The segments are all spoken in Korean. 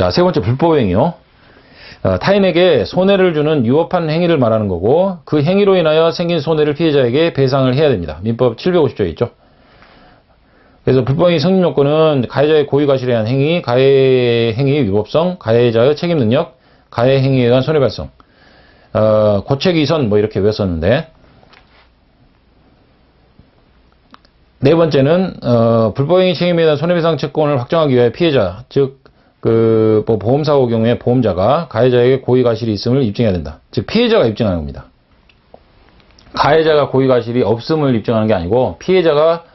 자, 세 번째 불법행위요. 타인에게 손해를 주는 유업한 행위를 말하는 거고, 그 행위로 인하여 생긴 손해를 피해자에게 배상을 해야 됩니다. 민법 750조에 있죠. 그래서 불법행위 성립 요건은 가해자의 고의과실에 의한 행위, 가해 행위의 위법성, 가해자의 책임 능력, 가해 행위에 의한 손해 발생, 고책이선 뭐 이렇게 외웠었는데, 네 번째는 불법행위 책임에 대한 손해배상 채권을 확정하기 위해 피해자, 즉 뭐 보험사고 경우에 보험자가 가해자에게 고의과실이 있음을 입증해야 된다. 즉 피해자가 입증하는 겁니다. 가해자가 고의과실이 없음을 입증하는 게 아니고 피해자가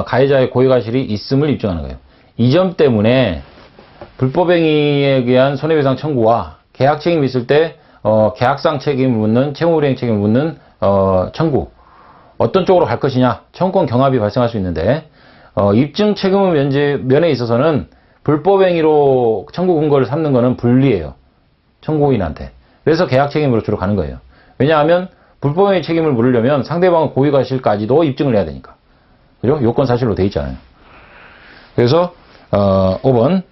가해자의 고의과실이 있음을 입증하는 거예요. 이 점 때문에 불법행위에 의한 손해배상 청구와 계약 책임이 있을 때 계약상 책임을 묻는 채무불이행 책임을 묻는 청구, 어떤 쪽으로 갈 것이냐, 청구권 경합이 발생할 수 있는데 입증 책임 면에 있어서는 불법행위로 청구 근거를 삼는 것은 불리해요. 청구인한테. 그래서 계약 책임으로 주로 가는 거예요. 왜냐하면 불법행위 책임을 물으려면 상대방은 고의과실까지도 입증을 해야 되니까. 그죠? 요건사실로 돼 있잖아요. 그래서 5번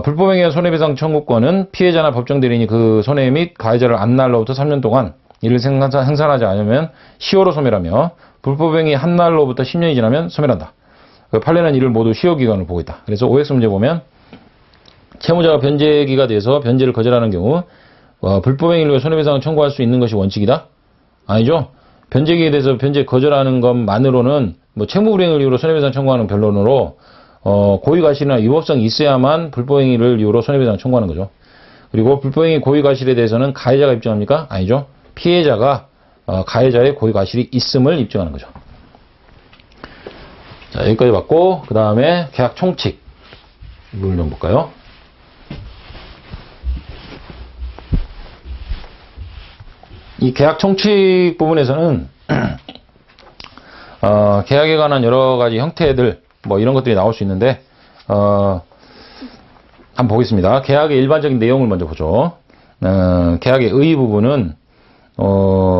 불법행위의 손해배상 청구권은 피해자나 법정대리인이 그 손해 및 가해자를 안 날로부터 3년 동안 이를 생산하지 않으면 시효로 소멸하며 불법행위 한 날로부터 10년이 지나면 소멸한다. 그 판례는 이를 모두 시효기간으로 보고 있다. 그래서 OX 문제 보면 채무자가 변제기가 돼서 변제를 거절하는 경우 불법행위로 손해배상을 청구할 수 있는 것이 원칙이다? 아니죠. 변제기에 대해서 변제 거절하는 것만으로는 뭐 채무불이행을 이유로 손해배상 청구하는 변론으로 고의과실이나 위법성이 있어야만 불법행위를 이유로 손해배상 청구하는 거죠. 그리고 불법행위 고의과실에 대해서는 가해자가 입증합니까? 아니죠. 피해자가 가해자의 고의과실이 있음을 입증하는 거죠. 자, 여기까지 봤고 그 다음에 계약 총칙 이 부분 좀 볼까요? 이 계약 총칙 부분에서는 계약에 관한 여러 가지 형태들 뭐 이런 것들이 나올 수 있는데 한번 보겠습니다. 계약의 일반적인 내용을 먼저 보죠. 계약의 의 부분은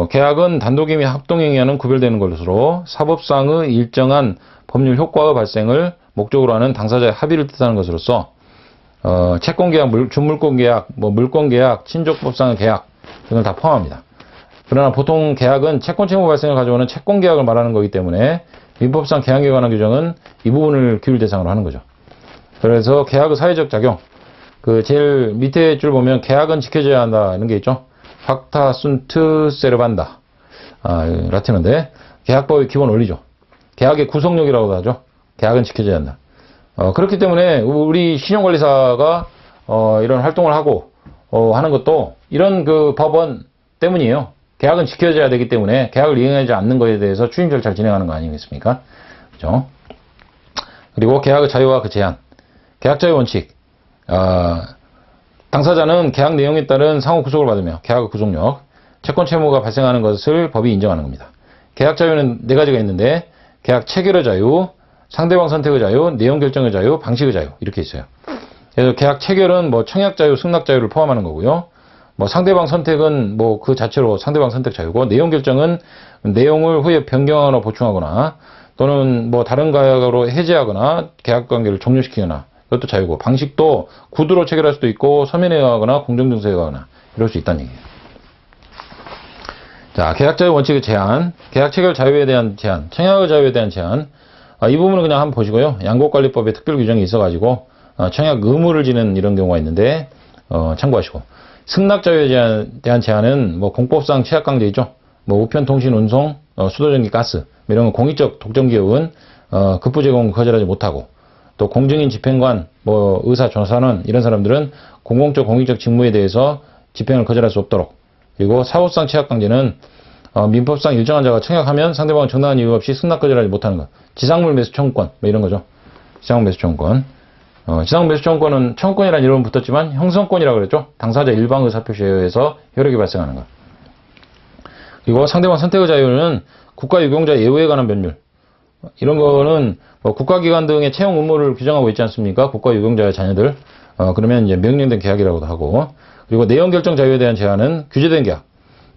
계약은 단독행위 및 합동행위와는 하는 구별되는 것으로 사법상의 일정한 법률 효과의 발생을 목적으로 하는 당사자의 합의를 뜻하는 것으로서 채권계약, 준물권계약, 뭐 물권계약, 친족법상의 계약 등을 다 포함합니다. 그러나 보통 계약은 채권 채무 발생을 가져오는 채권계약을 말하는 거기 때문에 민법상 계약에 관한 규정은 이 부분을 규율 대상으로 하는 거죠. 그래서 계약의 사회적 작용, 그 제일 밑에 줄 보면 계약은 지켜져야 한다 이런 게 있죠. 팍타 순트 세르반다. 라틴어인데 계약법의 기본 원리죠. 계약의 구속력이라고도 하죠. 계약은 지켜져야 한다. 그렇기 때문에 우리 신용관리사가 이런 활동을 하고 하는 것도 이런 그 법원 때문이에요. 계약은 지켜져야 되기 때문에 계약을 이행하지 않는 것에 대해서 추진 절차를 진행하는 거 아니겠습니까? 그죠? 그리고 계약의 자유와 그 제한, 계약 자유 원칙. 당사자는 계약 내용에 따른 상호 구속을 받으며 계약의 구속력, 채권 채무가 발생하는 것을 법이 인정하는 겁니다. 계약 자유는 네 가지가 있는데 계약 체결의 자유, 상대방 선택의 자유, 내용 결정의 자유, 방식의 자유 이렇게 있어요. 그래서 계약 체결은 뭐 청약 자유, 승낙 자유를 포함하는 거고요. 뭐 상대방 선택은 뭐 그 자체로 상대방 선택 자유고, 내용 결정은 내용을 후에 변경하거나 보충하거나 또는 뭐 다른 계약으로 해제하거나 계약 관계를 종료시키거나 이것도 자유고, 방식도 구두로 체결할 수도 있고 서면에 의하거나 공정증서에 의하거나 이럴 수 있다는 얘기예요. 자, 계약 자유 원칙의 제한, 계약 체결 자유에 대한 제한, 청약의 자유에 대한 제한. 이 부분은 그냥 한번 보시고요. 양국관리법에 특별 규정이 있어가지고 청약 의무를 지는 이런 경우가 있는데 참고하시고, 승낙 자유에 대한 제한은 뭐 공법상 취약 강제 있죠. 뭐 우편 통신 운송, 수도전기 가스 이런 거 공익적 독점 기업은 급부 제공 거절하지 못하고, 또 공증인 집행관, 뭐 의사 조사원 이런 사람들은 공공적 공익적 직무에 대해서 집행을 거절할 수 없도록. 그리고 사법상 취약 강제는 민법상 일정한 자가 청약하면 상대방은 정당한 이유 없이 승낙 거절하지 못하는 것. 지상물 매수 청구권 뭐 이런 거죠. 지상물 매수 청구권. 지상물 매수 청구권은 청구권이라는 이름은 붙었지만 형성권이라고 그랬죠. 당사자 일방 의사표시에 의해서 효력이 발생하는 것. 그리고 상대방 선택의 자유는 국가 유공자 예우에 관한 법률. 이런 거는 뭐 국가기관 등의 채용 의무를 규정하고 있지 않습니까? 국가 유공자의 자녀들. 그러면 이제 명령된 계약이라고도 하고. 그리고 내용 결정 자유에 대한 제한은 규제된 계약.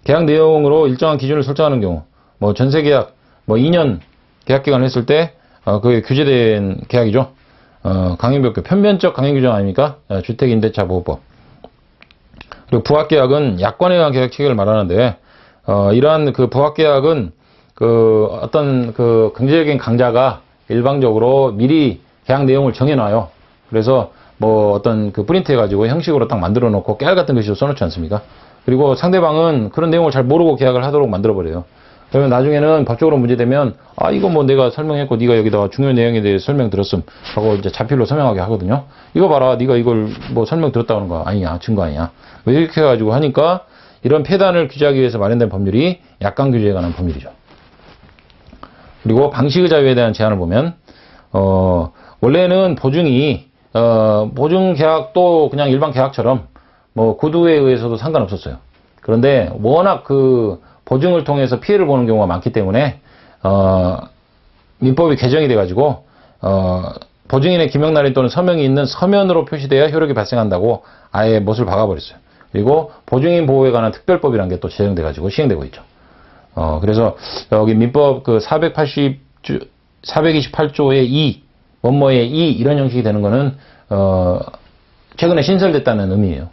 계약 내용으로 일정한 기준을 설정하는 경우, 뭐 전세 계약, 뭐 2년 계약 기간을 했을 때 그게 규제된 계약이죠. 강행법규, 편변적 강행규정 아닙니까? 주택임대차보호법. 그리고 부합계약은 약관에 의한 계약 체계를 말하는데, 이러한 그 부합계약은 어떤 경제적인 강자가 일방적으로 미리 계약 내용을 정해놔요. 그래서 어떤 프린트해가지고 형식으로 딱 만들어 놓고 깨알 같은 글씨로 써놓지 않습니까? 그리고 상대방은 그런 내용을 잘 모르고 계약을 하도록 만들어버려요. 그러면 나중에는 법적으로 문제되면, 이거 내가 설명했고, 네가 여기다가 중요한 내용에 대해 설명 들었음 하고 이제 자필로 설명하게 하거든요. 이거 봐라, 네가 이걸 설명 들었다는 거 아니냐, 증거 아니냐. 이렇게 해가지고 하니까 이런 폐단을 규제하기 위해서 마련된 법률이 약관 규제에 관한 법률이죠. 그리고 방식의 자유에 대한 제한을 보면, 원래는 보증이, 보증 계약도 그냥 일반 계약처럼 구두에 의해서도 상관없었어요. 그런데 워낙 보증을 통해서 피해를 보는 경우가 많기 때문에, 민법이 개정이 돼가지고, 보증인의 기명날인 또는 서명이 있는 서면으로 표시돼야 효력이 발생한다고 아예 못을 박아버렸어요. 그리고 보증인 보호에 관한 특별법이라는 게 또 제정돼가지고 시행되고 있죠. 그래서 여기 민법 428조의 2, 원모의 2 이런 형식이 되는 거는, 최근에 신설됐다는 의미예요.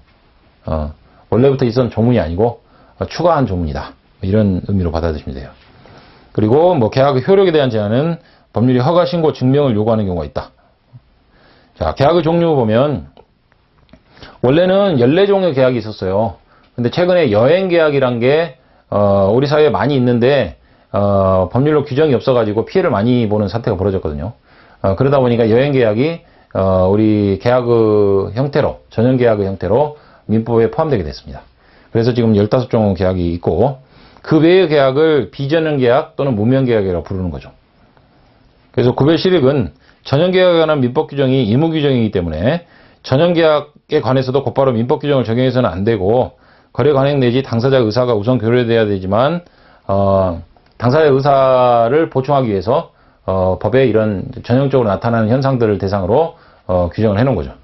원래부터 있었던 조문이 아니고, 추가한 조문이다. 이런 의미로 받아들이시면 돼요. 그리고 계약의 효력에 대한 제한은 법률이 허가 신고 증명을 요구하는 경우가 있다. 자, 계약의 종류 보면 원래는 14종의 계약이 있었어요. 근데 최근에 여행 계약이란 게 우리 사회에 많이 있는데 법률로 규정이 없어가지고 피해를 많이 보는 사태가 벌어졌거든요. 그러다 보니까 여행 계약이 우리 계약의 형태로, 전형 계약의 형태로 민법에 포함되게 됐습니다. 그래서 지금 15종 계약이 있고, 그 외의 계약을 비전형 계약 또는 무명 계약이라고 부르는 거죠. 그래서 구별 실익은 전형 계약에 관한 민법 규정이 의무 규정이기 때문에 전형 계약에 관해서도 곧바로 민법 규정을 적용해서는 안 되고, 거래 관행 내지 당사자 의사가 우선 교류돼야 되지만, 당사자 의사를 보충하기 위해서 법에 이런 전형적으로 나타나는 현상들을 대상으로 규정을 해놓은 거죠.